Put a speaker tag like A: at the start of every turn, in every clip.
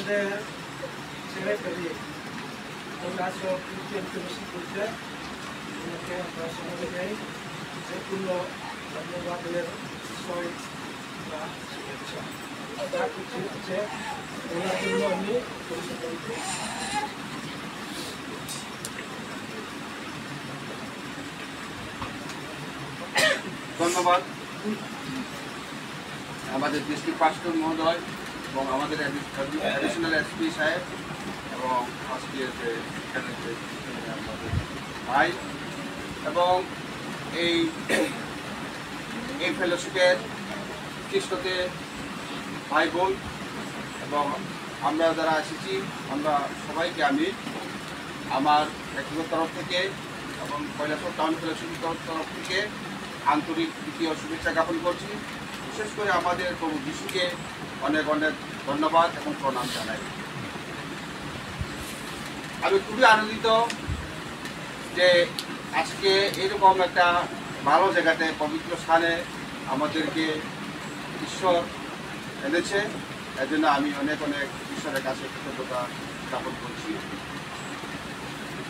A: আমাদের ছেলে পেলে ওরা সব বেশি করছে ওনাকে আমরা সমাজে যাই যে পূর্ণ ধন্যবাদের বিষয় বা শুভেচ্ছা যা কিছু হচ্ছে ওনার জন্য আমি পরিচয় করতে
B: ধন্যবাদ আমাদের ডিস্ট্রিক্ট পাস্টর মহোদয় এবং আমাদের অ্যাডিশনাল এসপি সাহেব এবং আজকে যে এখানে যে আমাদের ভাই এবং এই ফেলোশিপের খ্রিস্টতে ভাই বোন এবং আমরা যারা এসেছি আমরা সবাইকে আমি আমার ব্যক্তিগত তরফ থেকে এবং কৈলাসহর টাউন ফেলোশিপের তরফ থেকে আন্তরিক দ্বিতীয় শুভেচ্ছা জ্ঞাপন করছি। বিশেষ করে আমাদের প্রভু যিশুকে অনেক অনেক ধন্যবাদ এবং প্রণাম জানাই। আমি খুবই আনন্দিত যে আজকে এরকম একটা ভালো জায়গাতে পবিত্র স্থানে আমাদেরকে ঈশ্বর এনেছে, এর জন্য আমি অনেক অনেক ঈশ্বরের কাছে কৃতজ্ঞতা জ্ঞাপন করছি।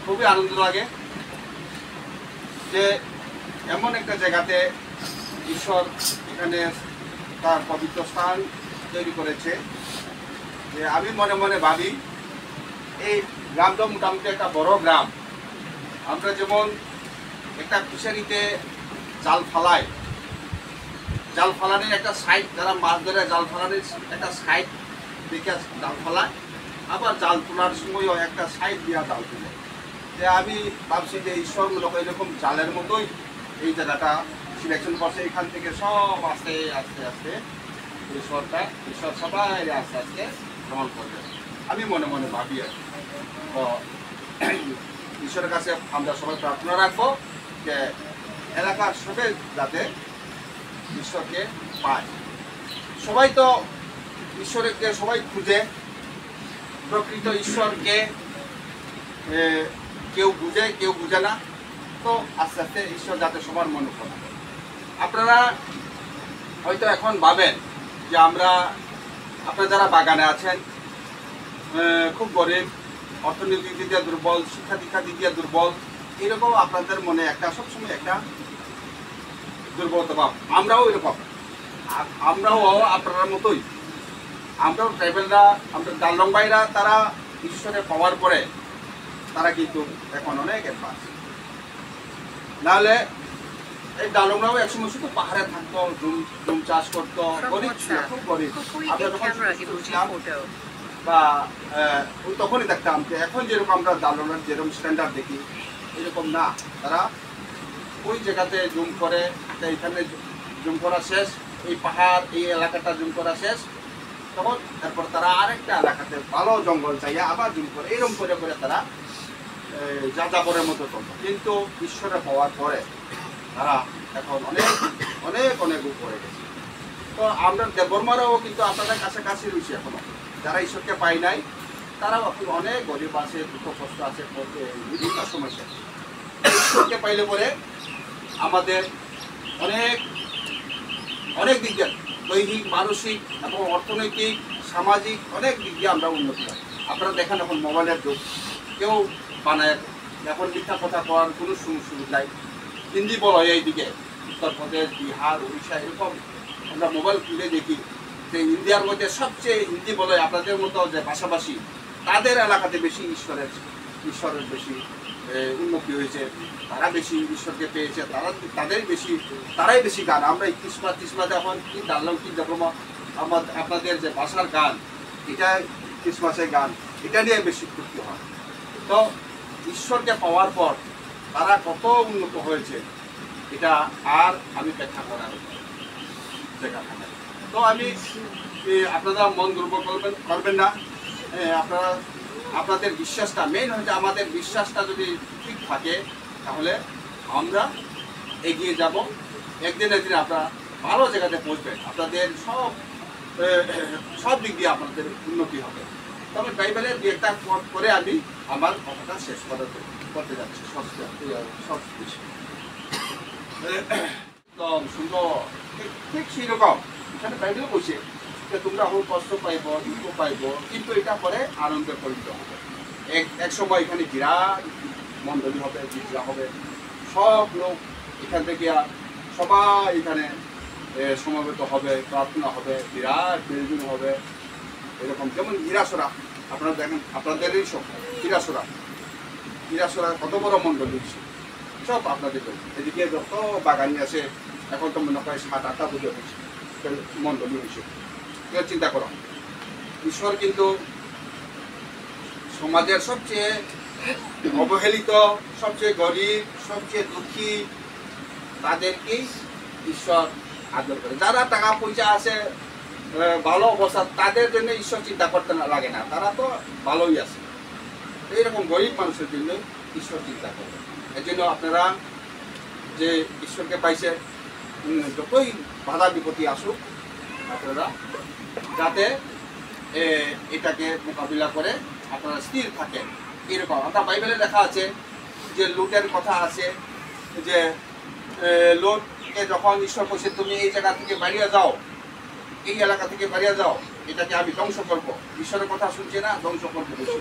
B: খুবই আনন্দ লাগে যে এমন একটা জায়গাতে ঈশ্বর এখানে তার পবিত্র স্থান তৈরি করেছে যে আমি মনে মনে ভাবি এই গ্রামটা মোটামুটি একটা বড় গ্রাম। আমরা যেমন একটা ফিশারিতে জাল ফালানির একটা সাইড, যারা মাছ ধরে জাল ফালানির একটা সাইড দেখে জাল ফালায়, আবার জাল তোলার সময়ও একটা সাইড দেওয়া জাল তুলে। যে আমি ভাবছি যে ঈশ্বরমূলক এরকম জালের মতোই এই জায়গাটা সিলেকশন করছে। এখান থেকে সব আস্তে আস্তে আস্তে ঈশ্বর সবাই আস্তে আস্তে ভ্রমণ করবে আমি মনে মনে ভাবি। আর তো ঈশ্বরের কাছে আমরা সবাই প্রার্থনা রাখবো যে এলাকার সবাই যাতে ঈশ্বরকে পায়। সবাই তো ঈশ্বরকে সবাই খুঁজে, প্রকৃত ঈশ্বরকে কেউ বুঝে কেউ বুঝে না। তো আস্তে আস্তে ঈশ্বর যাতে সবার মনে করে। আপনারা হয়তো এখন ভাবেন যে আপনারা যারা বাগানে আছেন খুব গরিব, অর্থনৈতিক দিক দিয়ে দুর্বল, শিক্ষা দীক্ষা দিক দিয়ে দুর্বল, এরকম আপনাদের মনে একটা সবসময় একটা দুর্বলতা ভাব। আমরাও এরকম, আমরাও আপনার মতোই, আমরাও ট্রাইবেলরা, আমরা ডালরং ভাইরা, তারা ঈশ্বরে পাওয়ার পরে তারা কিন্তু এখন অনেক অ্যাডভান্স। নাহলে এই ডালংরাও একসময় শুধু পাহাড়ে থাকতো, জুম চাষ করতো, গরিব ছিল, খুব গরিব। বা তখনই দেখতাম যে এখন যেরকম আমরা ডালংরার যেরকম স্ট্যান্ডার্ড দেখি এরকম না। তারা ওই জায়গাতে জুম করে, এইখানে জুম করা শেষ, এই পাহাড় এই এলাকাটা জুম করা শেষ, তখন তারপর তারা আরেকটা এলাকাতে ভালো জঙ্গল চাইয়া আবার জুম করে, এরকম করে করে তারা যাযাবরের মতো চলতো। কিন্তু ঈশ্বরে পাওয়ার পরে তারা এখন অনেক অনেক অনেক উপরে গেছে। তো আমরা দেববর্মারাও কিন্তু আপনাদের কাছাকাছি রয়েছে এখনো। যারা ঈশ্বরকে পাই নাই তারাও এখন অনেক গরিব আছে, দুঃখ কষ্ট আছে, বিভিন্ন সমস্যা। ঈশ্বরকে পাইলে পরে আমাদের অনেক অনেক দিক দিয়ে দৈহিক, মানসিক এবং অর্থনৈতিক, সামাজিক অনেক দিক দিয়ে আমরা উন্নতি হয়। আপনারা দেখেন এখন মোবাইলের যুগ, কেউ বানায় এখন মিথ্যা কথা করার কোনো সুযোগ নাই। হিন্দি বলো এইদিকে উত্তরপ্রদেশ, বিহার, উড়িষ্যা, এরকম আমরা মোবাইল খুলে দেখি যে ইন্ডিয়ার মধ্যে সবচেয়ে হিন্দি বলে আপনাদের মতো যে ভাষাভাষী, তাদের এলাকাতে বেশি ঈশ্বরের বেশি উন্নতি হয়েছে, তারা বেশি ঈশ্বরকে পেয়েছে, তারাই বেশি গান। আমরা এই ক্রিসমাসে এখন কি জানলাম, কি দেখো আপনাদের যে ভাষার গান, এটা ক্রিসমাসের গান, এটা নিয়ে বেশি ফুর্তি হয়। তো ঈশ্বরকে পাওয়ার পর তারা কত উন্নত হয়েছে এটা আর আমি ব্যাখ্যা করার জায়গা থাকে। তো আমি আপনারা মন দুর্বল করবেন না। আপনাদের বিশ্বাসটা মেইন হচ্ছে, আমাদের বিশ্বাসটা যদি ঠিক থাকে তাহলে আমরা এগিয়ে যাব। একদিন আপনারা ভালো জায়গাতে পৌঁছবেন, আপনাদের সব দিক দিয়ে আপনাদের উন্নতি হবে। তবে বাইবেলের দু একটা করে আমি আমার কথাটা শেষ করতে যাচ্ছি। একদম সুন্দর, ঠিক সেরকম এখানে বাইবেল বলছে যে তোমরা হোক কষ্ট পাইব, দুঃখ পাইব, কিন্তু এটা পরে আনন্দে পরিণত হবে। এক সময় এখানে বিরাট মণ্ডলী হবে, গির্জা হবে, সব লোক এখান থেকে সবাই এখানে সমবেত হবে, প্রার্থনা হবে, বিরাট বিল্ডিং হবে। এরকম যেমন হীরাসরা, আপনারা দেখেন আপনাদেরই সব হীরাসরা কত বড় মণ্ডলী, সব আপনাদের এদিকে যত বাগানি আছে, এখন তো মনে হয় 7-8টা বুঝে হয়েছে মণ্ডলী হয়েছে। চিন্তা করো, ঈশ্বর কিন্তু সমাজের সবচেয়ে অবহেলিত, সবচেয়ে গরিব, সবচেয়ে দুঃখী তাদেরকেই ঈশ্বর আদর করে। যারা টাকা পয়সা আছে, ভালো অবস্থা, তাদের জন্য ঈশ্বর চিন্তা করতে লাগে না, তারা তো ভালোই আছে। এইরকম গরিব মানুষের জন্য ঈশ্বর চিন্তা করে। এর জন্য আপনারা যে ঈশ্বরকে পাইছে, যতই বাধা বিপত্তি আসুক, আপনারা যাতে এটাকে মোকাবিলা করে আপনারা স্থির থাকেন। এরকম অর্থাৎ বাইবেলে লেখা আছে যে লুটের কথা আছে, যে লুটকে যখন ঈশ্বর বলছে তুমি এই জায়গা থেকে বাড়িয়ে যাও, এই এলাকা থেকে বাড়িয়ে যাও, এটাকে আমি ধ্বংস করবো, ঈশ্বরের কথা শুনছে না, ধ্বংস করতে বলছে।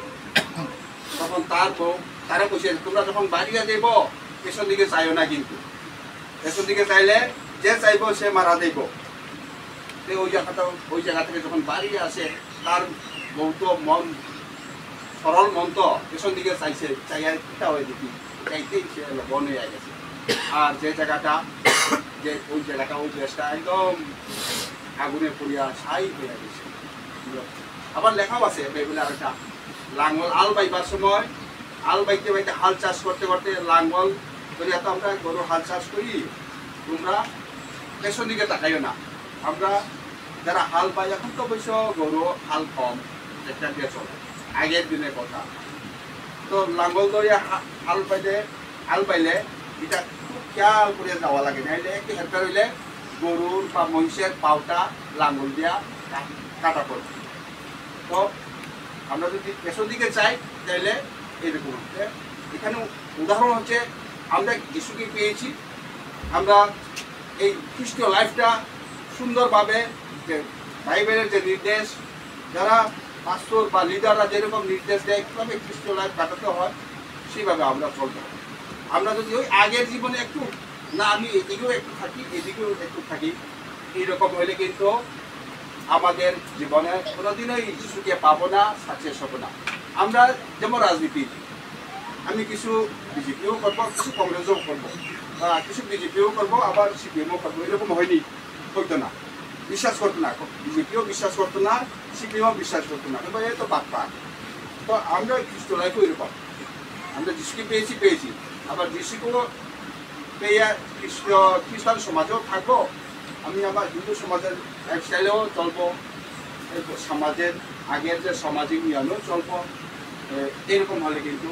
B: তখন তারা বলছে তোমরা যখন বাড়িয়ে দেব, পেছন দিকে চাইও না, কিন্তু পেছন দিকে চাইলে যে চাইবো সে মারা দেব। ওই জায়গা থেকে যখন বাড়িয়ে আসে, তার বহুত মন সরল মন তো পেছন দিকে চাইছে, চাইয়া হয়ে দেখি চাইতেই সে লবণ হয়ে গেছে। আর যে জায়গাটা ওই দেশটা একদম আগুনে পুড়িয়া ছাই হয়ে গেছে। আবার লেখাও আছে বাইবেলে আরেকটা, লাঙ্গল আল বাইবার সময়, আল বাইতে বাইতে হাল চাষ করতে করতে লাঙ্গল করিয়া তো আমরা গরুর হাল চাষ করি, তোমরা পেছন দিকে তাকাইও না। আমরা যারা হাল পাই, এখন তো অবশ্য গরু হাল কম, একটা দিয়ে চলে, আগের দিনের কথা। তো লাঙ্গল ধরিয়া হাল পাইলে এটা খুব খেয়াল করে যাওয়া লাগে, নাইলে একটু হেরফের হইলে গরুর বা মহিষের পাউটা লাঙ্গল দিয়া কাটা পড়বে। তো আমরা যদি পেছন দিকে চাই তাহলে এরকম হচ্ছে। এখানে উদাহরণ হচ্ছে আমরা যিশুকে পেয়েছি, আমরা এই খ্রিস্টীয় লাইফটা সুন্দরভাবে, যে বাইবেলের যে নির্দেশ, যারা পাস্টর বা লিডাররা যেরকম নির্দেশ দেয় কীভাবে খ্রিস্টীয় লাইফ কাটাতে হয়, সেইভাবে আমরা চলতে হবে। আমরা যদি ওই আগের জীবনে একটু না, আমি এদিকেও একটু থাকি, এদিকেও একটু থাকি, এইরকম হইলে কিন্তু আমাদের জীবনে কোনোদিনই যিশুকে পাবো না, সাকসেস হবো না। আমরা যেমন রাজনীতি, আমি কিছু বিজেপিও করবো, কিছু কংগ্রেসও করবো, কিছু বিজেপিও করবো, আবার সিপিএমও করবো, এরকম হয়নি, হইতো না, বিশ্বাস করতো না, বিজেপিও বিশ্বাস করতো না, সিপিএমও বিশ্বাস করতো না, এবার এই তো বাদ। তো আমরা খ্রিস্ট লাইফও এরকম, আমরা যিশুকে পেয়েছি, আবার যিশুকেও পেয়ে খ্রিস্টান সমাজেও থাকবো, আমি আবার হিন্দু সমাজের লাইফস্টাইলেও চলবো, সমাজের আগের যে সামাজিক নিয়মেও চলবো। এরকম হলে কিন্তু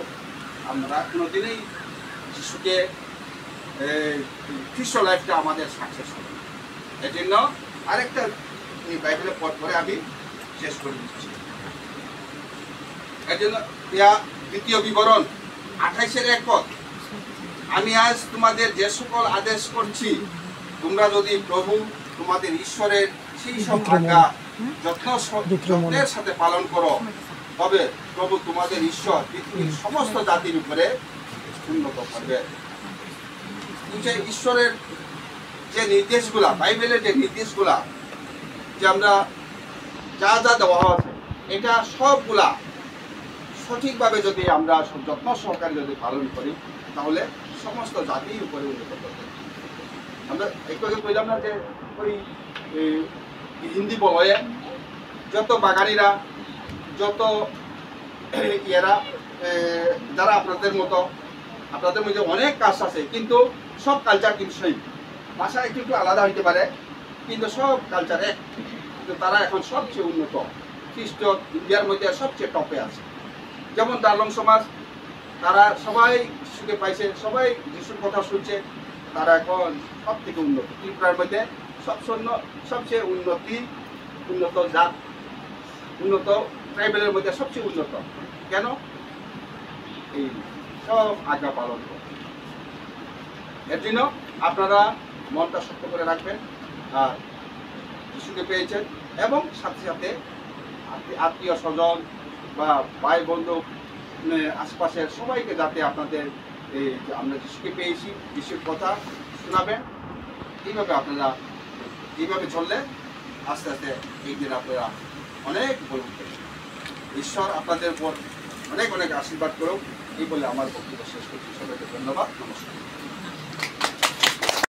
B: আমরা কোনোদিনই যিশুকে খ্রিস্ট লাইফটা আমাদের সাকসেস হবে। এই জন্য আরেকটা এই বাইবেলের পথ করে আমি শেষ করে দিচ্ছি। এই জন্য দ্বিতীয় বিবরণ 28-1 পদ, আমি আজ তোমাদের যে সকল আদেশ করছি, তোমরা যদি প্রভু তোমাদের ঈশ্বরের সেই সব আজ্ঞা যত্নের সাথে পালন করো, তবে প্রভু তোমাদের ঈশ্বর পৃথিবীর সমস্ত জাতির উপরে উন্নত করবে। ঈশ্বরের যে নির্দেশগুলা, বাইবেলের যে নির্দেশগুলা, যে আমরা যা দেওয়া আছে, এটা সবগুলা সঠিকভাবে যদি আমরা যত্ন সহকারে যদি পালন করি, তাহলে সমস্ত জাতির উপরে উন্নত করবে। আমরা একটু আগে বললাম না যে ওই হিন্দি বলয়ে যত বাগানিরা, যত ইয়েরা, যারা আপনাদের মধ্যে অনেক কাজ আছে, কিন্তু সব কালচার কিন্তু সেই ভাষা একটু আলাদা হইতে পারে, কিন্তু সব কালচার এক। কিন্তু তারা এখন সবচেয়ে উন্নত, খ্রিস্ট ইন্ডিয়ার মধ্যে সবচেয়ে টপে আছে। যেমন দার্লং সমাজ, তারা সবাই যিশুকে পাইছে, সবাই যিশুর কথা শুনছে, তারা এখন সব থেকে উন্নত। ত্রিপুরার মধ্যে সবচেয়ে উন্নত জাত, উন্নত ট্রাইবেলের মধ্যে সবচেয়ে উন্নত। কেন? এই সব আজ্ঞা পালন করে। এর জন্য আপনারা মনটা শক্ত করে রাখবেন, আর যিশুকে পেয়েছেন, এবং সাথে সাথে আত্মীয় স্বজন বা ভাই বন্ধু আশপাশের সবাইকে যাতে আপনাদের এই যে আমরা যিশুকে পেয়েছি যিশুর কথা শোনাবেন। এইভাবে আপনারা এইভাবে চললে আস্তে আস্তে এই দিন আপনারা অনেক বই উঠবেন। ঈশ্বর আপনাদের উপর অনেক অনেক আশীর্বাদ করুক। এই বলে আমার বক্তব্য শেষ করছি। সবাইকে ধন্যবাদ, নমস্কার।